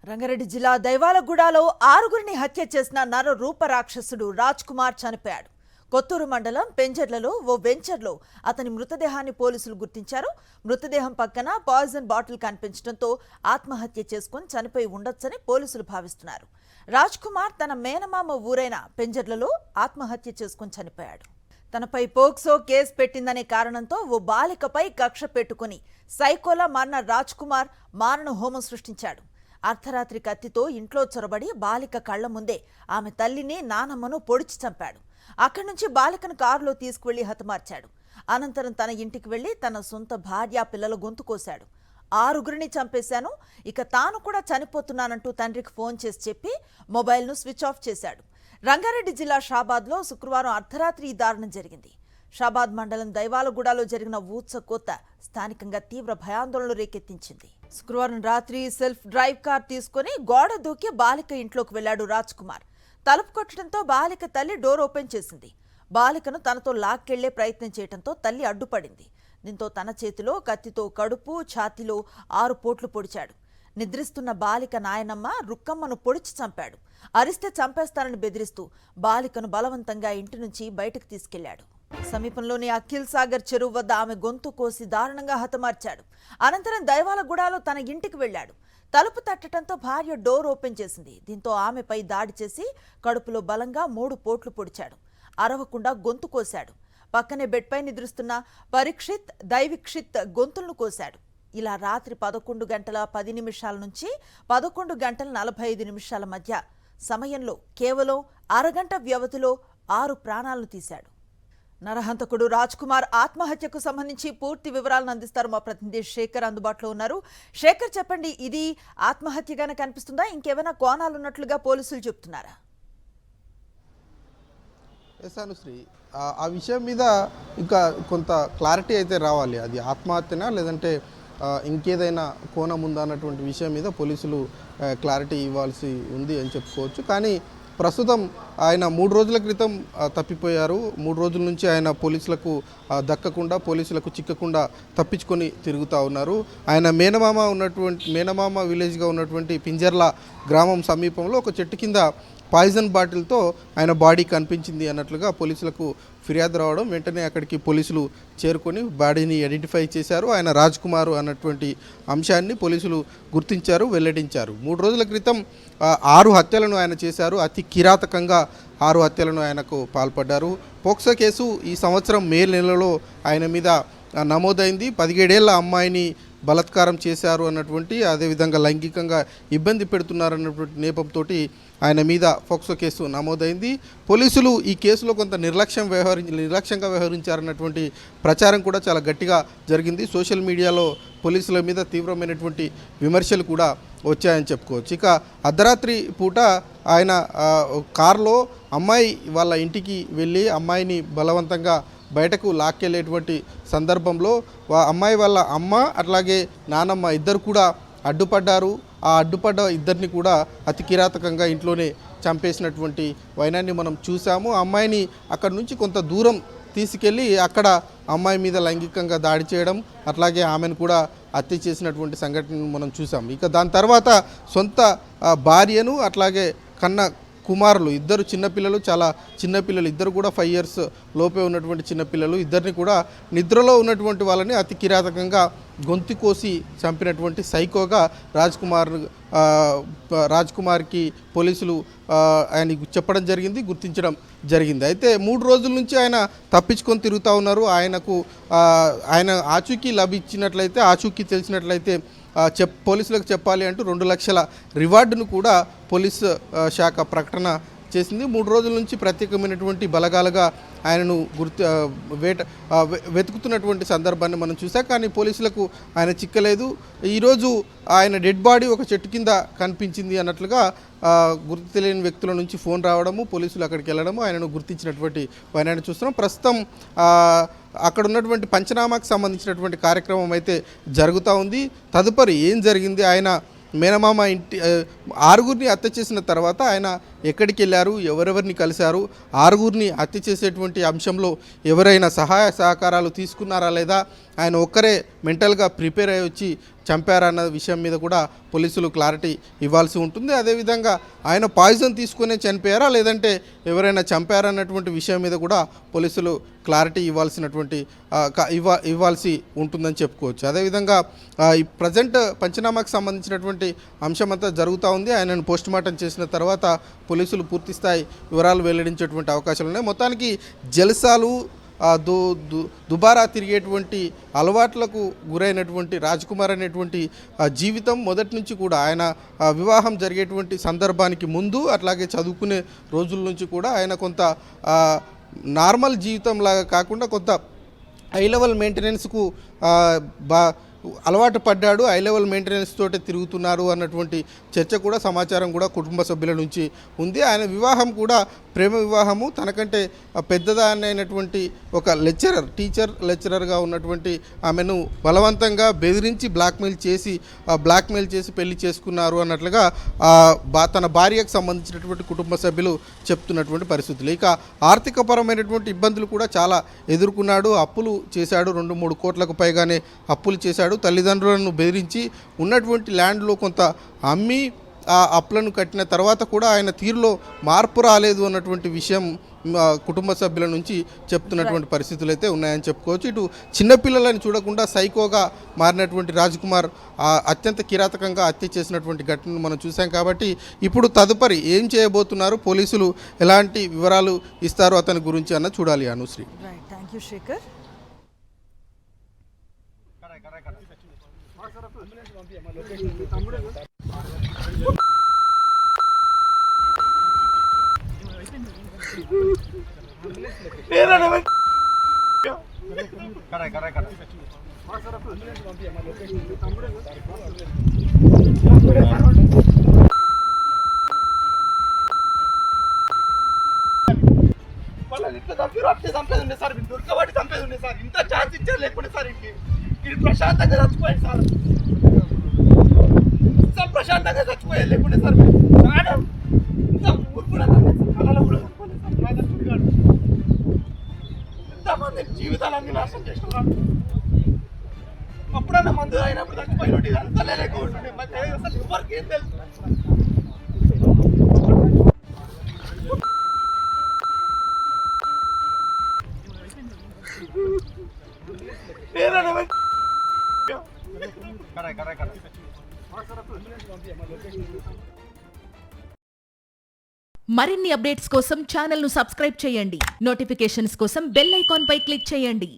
రంగారెడ్డి జిల్లా దైవాలగూడలో ఆరుగురిని హత్య చేసిన నర రూప రాక్షసుడు రాజ్ కుమార్ చనిపోయాడు. కొత్తూరు మండలం పెంజర్లలో ఓ వెంచర్లో అతని మృతదేహాన్ని పోలీసులు గుర్తించారు. మృతదేహం పక్కన పాయిజన్ బాటిల్ కనిపించడంతో ఆత్మహత్య చేసుకుని చనిపోయి ఉండొచ్చని పోలీసులు భావిస్తున్నారు. రాజ్ కుమార్ తన మేనమామ ఊరైన పెంజర్లలో ఆత్మహత్య చేసుకుని చనిపోయాడు. తనపై పోక్సో కేసు పెట్టిందనే కారణంతో ఓ బాలికపై కక్ష పెట్టుకుని సైకోలా మారిన రాజ్ కుమార్ మారణ హోమం సృష్టించాడు. అర్ధరాత్రి కత్తితో ఇంట్లో చొరబడి బాలిక కళ్ల ముందే ఆమె తల్లిని నానమ్మను పొడిచి చంపాడు. అక్కడి నుంచి బాలికను కారులో తీసుకువెళ్లి హతమార్చాడు. అనంతరం తన ఇంటికి వెళ్లి తన సొంత భార్య పిల్లల గొంతు కోశాడు. ఆరుగురిని చంపేశాను, ఇక తాను కూడా చనిపోతున్నానంటూ తండ్రికి ఫోన్ చేసి చెప్పి మొబైల్ను స్విచ్ ఆఫ్ చేశాడు. రంగారెడ్డి జిల్లా షాబాద్లో శుక్రవారం అర్ధరాత్రి ఈ దారుణం జరిగింది. షాబాద్ మండలం దైవాలగూడలో జరిగిన ఊచకోత స్థానికంగా తీవ్ర భయాందోళనలు రేకెత్తించింది. శుక్రవారం రాత్రి సెల్ఫ్ డ్రైవ్ కార్ తీసుకుని గోడ దూకి బాలిక ఇంట్లోకి వెళ్లాడు రాజ్ కుమార్. తలుపు కొట్టడంతో బాలిక తల్లి డోర్ ఓపెన్ చేసింది. బాలికను తనతో లాక్కెళ్లే ప్రయత్నం చేయడంతో తల్లి అడ్డుపడింది. దీంతో తన చేతిలో కత్తితో కడుపు, ఛాతీలో 6 పోట్లు పొడిచాడు. నిద్రిస్తున్న బాలిక నాయనమ్మ రుక్కమ్మను పొడిచి చంపాడు. అరిస్తే చంపేస్తానని బెదిరిస్తూ బాలికను బలవంతంగా ఇంటి నుంచి బయటకు తీసుకెళ్లాడు. సమీపంలోని అఖిల్ సాగర్ చెరువు వద్ద ఆమె గొంతు కోసి దారుణంగా హతమార్చాడు. అనంతరం దైవాలగూడలో తన ఇంటికి వెళ్లాడు. తలుపు తట్టడంతో భార్య డోర్ ఓపెన్ చేసింది. దీంతో ఆమెపై దాడి చేసి కడుపులో బలంగా 3 పోట్లు పొడిచాడు. అరవకుండా గొంతు కోశాడు. పక్కనే బెడ్పై నిద్రిస్తున్న పరీక్షిత్, దైవిక్షిత్ గొంతులను కోశాడు. ఇలా రాత్రి 11 గంటల 10 నిమిషాల నుంచి 11 గంటల 45 నిమిషాల మధ్య సమయంలో కేవలం అరగంట వ్యవధిలో 6 ప్రాణాలను తీశాడు. నరహంతకుడు రాజ్ కుమార్ ఆత్మహత్యకు సంబంధించి పూర్తి వివరాలను అందిస్తారు మా ప్రతినిధి శేఖర్ అందుబాటులో ఉన్నారు. శేఖర్, చెప్పండి, ఇది ఆత్మహత్యగానే కనిపిస్తుందా, ఇంకేమైనా కోణాలు ఉన్నట్లుగా పోలీసులు చెప్తున్నారా? అనుశ్రీ, ఆ విషయం మీద ఇంకా కొంత క్లారిటీ అయితే రావాలి. అది ఆత్మహత్యనా లేదంటే ఇంకేదైనా కోణం ఉందా అన్నటువంటి విషయం మీద పోలీసులు క్లారిటీ ఇవ్వాల్సి ఉంది అని చెప్పుకోవచ్చు. కానీ ప్రస్తుతం ఆయన 3 రోజుల క్రితం తప్పిపోయారు. 3 రోజుల నుంచి ఆయన పోలీసులకు దక్కకుండా, పోలీసులకు చిక్కకుండా తప్పించుకొని తిరుగుతూ ఉన్నారు. ఆయన మేనమామ విలేజ్గా ఉన్నటువంటి పింజర్ల గ్రామం సమీపంలో ఒక చెట్టు కింద పాయిజన్ బాటిల్తో ఆయన బాడీ కనిపించింది అన్నట్లుగా పోలీసులకు ఫిర్యాదు రావడం, వెంటనే అక్కడికి పోలీసులు చేరుకొని బాడీని ఐడెంటిఫై చేశారు. ఆయన రాజ్ కుమార్ అన్నటువంటి అంశాన్ని పోలీసులు గుర్తించారు, వెల్లడించారు. 3 రోజుల క్రితం 6 హత్యలను ఆయన చేశారు. అతి కిరాతకంగా 6 హత్యలను ఆయనకు పాల్పడ్డారు. పోక్సో కేసు ఈ సంవత్సరం మే నెలలో ఆయన మీద నమోదైంది. 17 ఏళ్ల అమ్మాయిని బలాత్కారం చేశారు అన్నటువంటి, అదేవిధంగా లైంగికంగా ఇబ్బంది పెడుతున్నారన్నటువంటి నేపంతో ఆయన మీద పోక్సో కేసు నమోదైంది. పోలీసులు ఈ కేసులో కొంత నిర్లక్ష్యంగా వ్యవహరించారన్నటువంటి ప్రచారం కూడా చాలా గట్టిగా జరిగింది. సోషల్ మీడియాలో పోలీసుల మీద తీవ్రమైనటువంటి విమర్శలు కూడా వచ్చాయని చెప్పుకోవచ్చు. ఇక అర్ధరాత్రి పూట ఆయన కారులో అమ్మాయి వాళ్ళ ఇంటికి వెళ్ళి అమ్మాయిని బలవంతంగా బయటకు లాక్కెళ్ళేటువంటి సందర్భంలో అమ్మాయి వాళ్ళ అమ్మ అట్లాగే నానమ్మ ఇద్దరు కూడా అడ్డుపడ్డారు. ఆ అడ్డుపడ్డ ఇద్దరిని కూడా అతి కిరాతకంగా ఇంట్లోనే చంపేసినటువంటి వైనాన్ని మనం చూసాము. అమ్మాయిని అక్కడి నుంచి కొంత దూరం తీసుకెళ్ళి అక్కడ అమ్మాయి మీద లైంగికంగా దాడి చేయడం, అట్లాగే ఆమెను కూడా హత్య చేసినటువంటి సంఘటనను మనం చూసాం. ఇక దాని తర్వాత సొంత భార్యను అట్లాగే కన్న కుమారులు, ఇద్దరు చిన్నపిల్లలు, చాలా చిన్నపిల్లలు, ఇద్దరు కూడా 5 years లోపే ఉన్నటువంటి చిన్నపిల్లలు, ఇద్దరిని కూడా నిద్రలో ఉన్నటువంటి వాళ్ళని అతి కిరాతకంగా గొంతు కోసి చంపినటువంటి సైకోగా రాజ్ కుమార్కి పోలీసులు ఆయన చెప్పడం జరిగింది, గుర్తించడం జరిగింది. అయితే 3 రోజుల నుంచి ఆయన తప్పించుకొని తిరుగుతూ ఉన్నారు. ఆయన ఆచూకీ లభించినట్లయితే, ఆచూకీ తెలిసినట్లయితే పోలీసులకు చెప్పాలి అంటూ 2 లక్షల రివార్డును కూడా పోలీసు శాఖ ప్రకటన చేసింది. 3 రోజుల నుంచి ప్రత్యేకమైనటువంటి బలగాలుగా ఆయనను వెతుకుతున్నటువంటి సందర్భాన్ని మనం చూసాం. కానీ పోలీసులకు ఆయన చిక్కలేదు. ఈరోజు ఆయన డెడ్ బాడీ ఒక చెట్టు కింద కనిపించింది అన్నట్లుగా గుర్తు తెలియని వ్యక్తుల నుంచి ఫోన్ రావడము, పోలీసులు అక్కడికి వెళ్ళడము, ఆయనను గుర్తించినటువంటి ఆయన చూస్తున్నాం. ప్రస్తుతం అక్కడ ఉన్నటువంటి పంచనామాకు సంబంధించినటువంటి కార్యక్రమం అయితే జరుగుతూ ఉంది. తదుపరి ఏం జరిగింది, ఆయన మేనమామ ఇంటి 6గురిని హత్య చేసిన తర్వాత ఆయన ఎక్కడికి వెళ్ళారు, ఎవరెవరిని కలిశారు, ఆరుగురిని హత్య చేసేటువంటి అంశంలో ఎవరైనా సహాయ సహకారాలు తీసుకున్నారా లేదా, ఆయన ఒక్కరే మెంటల్గా ప్రిపేర్ అయ్యి వచ్చి చంపారన్న విషయం మీద కూడా పోలీసులు క్లారిటీ ఇవ్వాల్సి ఉంటుంది. అదేవిధంగా ఆయన పాయిజన్ తీసుకునే చనిపోయారా లేదంటే ఎవరైనా చంపారన్నటువంటి విషయం మీద కూడా పోలీసులు క్లారిటీ ఇవ్వాల్సి ఉంటుందని చెప్పుకోవచ్చు. అదేవిధంగా ఈ ప్రజెంట్ పంచనామాకు సంబంధించినటువంటి అంశం అంతా జరుగుతూ ఉంది. ఆయనను పోస్టుమార్టం చేసిన తర్వాత పోలీసులు పూర్తిస్థాయి వివరాలు వెల్లడించేటువంటి అవకాశాలు ఉన్నాయి. మొత్తానికి జల్సాలు దుబారా తిరిగేటువంటి అలవాట్లకు గురైనటువంటి రాజ్ కుమార్ అనేటువంటి జీవితం మొదటి నుంచి కూడా ఆయన వివాహం జరిగేటువంటి సందర్భానికి ముందు అట్లాగే చదువుకునే రోజుల నుంచి కూడా ఆయన కొంత నార్మల్ జీవితం లాగా కాకుండా కొంత హై లెవెల్ మెయింటెనెన్స్కు అలవాటు పడ్డాడు, హై లెవెల్ మెయింటెనెన్స్ తోటి తిరుగుతున్నారు అన్నటువంటి చర్చ కూడా సమాచారం కూడా కుటుంబ సభ్యుల నుంచి ఉంది. ఆయన వివాహం కూడా ప్రేమ వివాహము. తనకంటే పెద్దదానైనటువంటి ఒక టీచర్ లెక్చరర్గా ఉన్నటువంటి ఆమెను బలవంతంగా బెదిరించి బ్లాక్మెయిల్ చేసి పెళ్లి చేసుకున్నారు అన్నట్లుగా తన భార్యకు సంబంధించినటువంటి కుటుంబ సభ్యులు చెప్తున్నటువంటి పరిస్థితులు. ఇక ఆర్థికపరమైనటువంటి ఇబ్బందులు కూడా చాలా ఎదుర్కొన్నాడు. అప్పులు చేశాడు, 2-3 కోట్లకు పైగానే అప్పులు చేశాడు. తల్లిదండ్రులను బెదిరించి ఉన్నటువంటి ల్యాండ్లో కొంత అమ్మి ఆ అప్పులను కట్టిన తర్వాత కూడా ఆయన తీరులో మార్పు రాలేదు అన్నటువంటి విషయం కుటుంబ సభ్యుల నుంచి చెప్తున్నటువంటి పరిస్థితులు అయితే ఉన్నాయని చెప్పుకోవచ్చు. ఇటు చిన్నపిల్లలని చూడకుండా సైకోగా మారినటువంటి రాజ్ కుమార్ అత్యంత కిరాతకంగా హత్య చేసినటువంటి ఘటనను మనం చూసాం. కాబట్టి ఇప్పుడు తదుపరి ఏం చేయబోతున్నారు, పోలీసులు ఎలాంటి వివరాలు ఇస్తారు అతని గురించి అన్న చూడాలి. అనుశ్రీ. Thank you Shekhar. వాళ్ళని ఇట్లా చంపారు, అట్లే చంపేది ఉండే సార్, దొరకబట్టి చంపేది ఉండే సార్. ఇంత ఛాన్స్ ఇచ్చారు లేకుండా సార్ ఇది ప్రశాంతంగా చచ్చిపోయింది సార్. ప్రశాంతంగా చచ్చిపోయేది లేకుంటే సార్ ఇంత ఊరు కూడా కళలో కూడా ఇంతమంది జీవితాలన్నీ నాశనం చేస్తున్నారు. అప్పుడన్నా మందు అయినప్పుడు చచ్చిపోయినట్టు ఇదంతా లేకపోతుండే అసలు ఎవరికి ఏం తెలుసు. మరిన్ని అప్డేట్స్ కోసం ఛానల్ ను సబ్స్క్రైబ్ చేయండి. నోటిఫికేషన్స్ కోసం బెల్ ఐకాన్ పై క్లిక్ చేయండి.